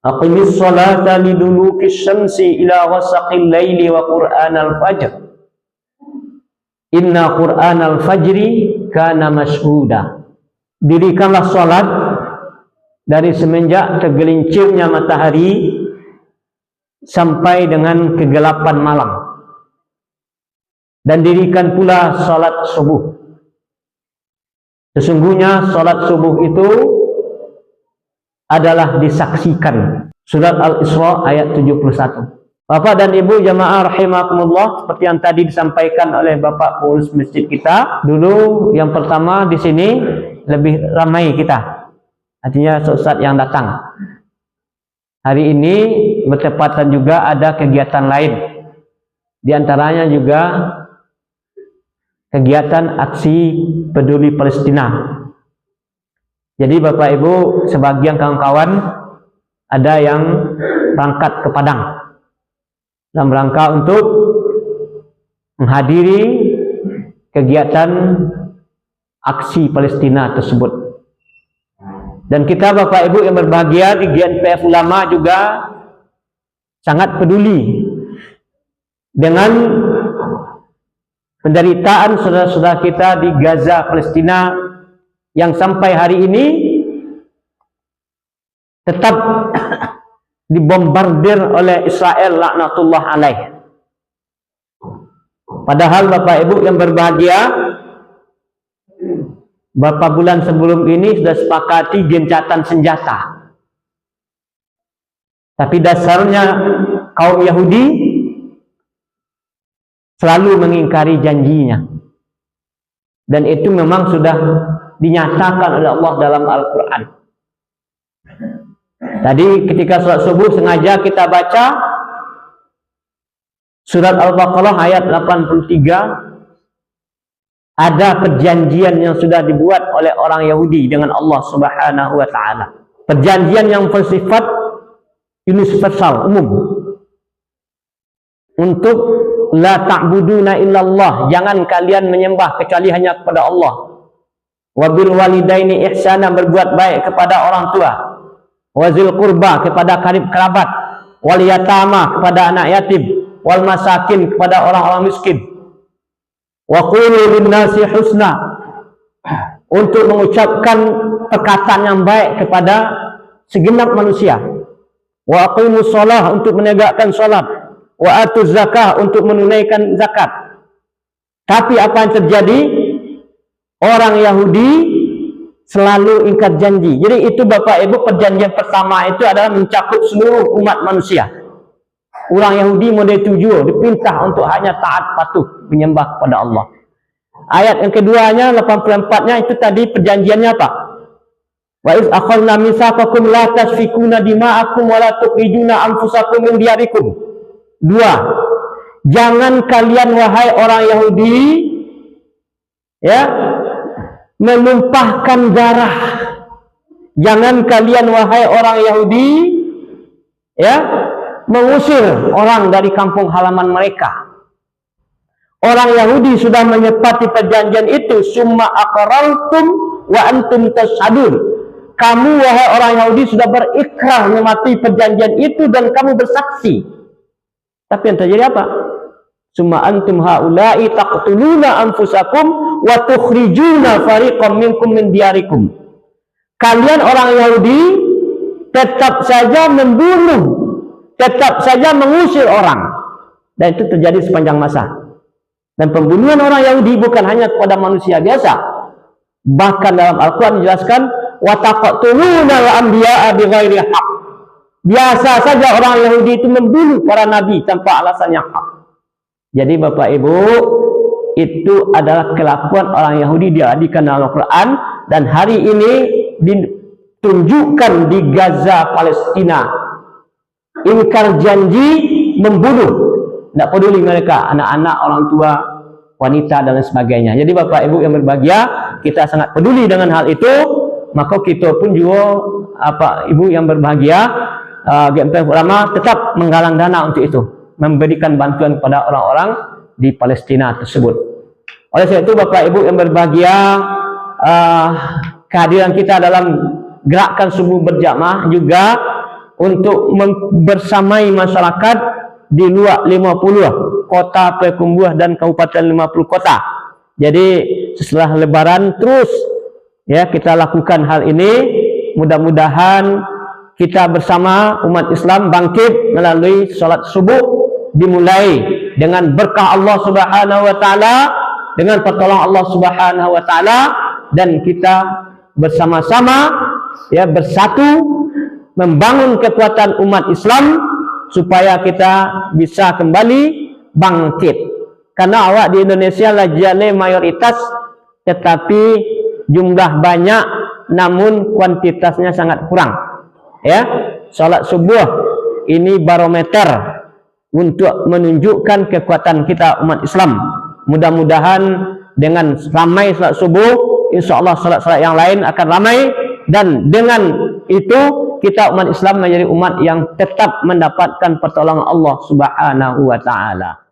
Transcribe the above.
Aqimis salata liduluki syamsi ila ghasaqil laili wa qur'anal fajr. Inna qur'anal fajri kana mashhuda. Dirikanlah salat dari semenjak tergelincirnya matahari sampai dengan kegelapan malam. Dan dirikan pula salat subuh. Sesungguhnya salat subuh itu adalah disaksikan. Surat Al-Isra ayat 71. Bapak dan Ibu jamaah rahimakumullah, seperti yang tadi disampaikan oleh Bapak pengurus masjid kita, dulu yang pertama di sini lebih ramai kita. Artinya ustaz yang datang. Hari ini bertepatan juga ada kegiatan lain. Di antaranya juga kegiatan aksi peduli Palestina. Jadi Bapak Ibu, sebagian kawan-kawan ada yang berangkat ke Padang dalam rangka untuk menghadiri kegiatan aksi Palestina tersebut. Dan kita Bapak Ibu yang berbahagia di GNPF Ulama juga sangat peduli dengan penderitaan saudara-saudara kita di Gaza, Palestina, yang sampai hari ini tetap dibombardir oleh Israel laknatullah alaih. Padahal Bapak Ibu yang berbahagia, beberapa bulan sebelum ini sudah sepakati gencatan senjata. Tapi dasarnya kaum Yahudi selalu mengingkari janjinya. Dan itu memang sudah dinyatakan oleh Allah dalam Al-Quran. Tadi ketika sholat subuh sengaja kita baca surat Al-Baqarah ayat 83. Ada perjanjian yang sudah dibuat oleh orang Yahudi dengan Allah Subhanahu wa Ta'ala. Perjanjian yang bersifat universal, umum. Untuk la ta'buduna illallah, jangan kalian menyembah kecuali hanya kepada Allah. Wabil walidaini ihsana, berbuat baik kepada orang tua. Wazil qurba, kepada karib kerabat. Wal yatama, kepada anak yatim. Wal masakin, kepada orang-orang miskin. Wa qulu linnasi husna, untuk mengucapkan perkataan yang baik kepada segenap manusia. Wa aqimus shalah, untuk menegakkan salat. Wa atuz zakah, untuk menunaikan zakat. Tapi apa yang terjadi? Orang Yahudi selalu ingkar janji. Jadi itu Bapak Ibu, perjanjian pertama itu adalah mencakup seluruh umat manusia. Orang Yahudi model 7 dipintah untuk hanya taat patuh menyembah kepada Allah. Ayat yang keduanya 84-nya itu tadi perjanjiannya apa? Wa iz akhadna mitsaqakum la tasfikuna dima'akum wa la tukhrijuna anfusakum min diyarikum. 2. Jangan kalian wahai orang Yahudi menumpahkan darah. Jangan kalian wahai orang Yahudi mengusir orang dari kampung halaman mereka. Orang Yahudi sudah menyepati perjanjian itu. Summa aqrartum wa antum tashhadun. Kamu wahai orang Yahudi sudah berikrar mematuhi perjanjian itu dan kamu bersaksi. Tapi yang terjadi apa? Summa antum haula'i taqtuluna anfusakum wa tukhrijuna fariqam minkum min diyarikum. Kalian orang Yahudi tetap saja membunuh, tetap saja mengusir orang. Dan itu terjadi sepanjang masa. Dan pembunuhan orang Yahudi bukan hanya kepada manusia biasa. Bahkan dalam Al-Quran dijelaskan wa taqtuluna al-anbiya'a bighairi haqq. Biasa saja orang Yahudi itu membunuh para nabi tanpa alasan yang hak. Jadi Bapak Ibu, itu adalah kelakuan orang Yahudi diadikan dalam Al-Quran. Dan hari ini ditunjukkan di Gaza, Palestina. Ingkar janji, membunuh. Tidak peduli mereka, anak-anak, orang tua, wanita, dan lain sebagainya. Jadi Bapak Ibu yang berbahagia, kita sangat peduli dengan hal itu. Maka kita pun juga, Ibu yang berbahagia, GNPF Ulama tetap menggalang dana untuk itu, memberikan bantuan kepada orang-orang di Palestina tersebut. Oleh sebab itu Bapak Ibu yang berbahagia, kehadiran kita dalam gerakan subuh berjamaah juga untuk bersamai masyarakat di luar 50 kota perkumbuh dan kabupaten 50 kota. Jadi setelah lebaran terus ya kita lakukan hal ini. Mudah-mudahan kita bersama umat Islam bangkit melalui salat subuh, dimulai dengan berkah Allah Subhanahu wa taala, dengan pertolongan Allah Subhanahu wa taala, dan kita bersama-sama ya bersatu membangun kekuatan umat Islam supaya kita bisa kembali bangkit. Karena awak di Indonesia lajane mayoritas tetapi jumlah banyak namun kuantitasnya sangat kurang. Ya, salat subuh ini barometer untuk menunjukkan kekuatan kita umat Islam. Mudah-mudahan dengan ramai salat subuh, insya Allah salat-salat yang lain akan ramai, dan dengan itu kita umat Islam menjadi umat yang tetap mendapatkan pertolongan Allah Subhanahu wa taala.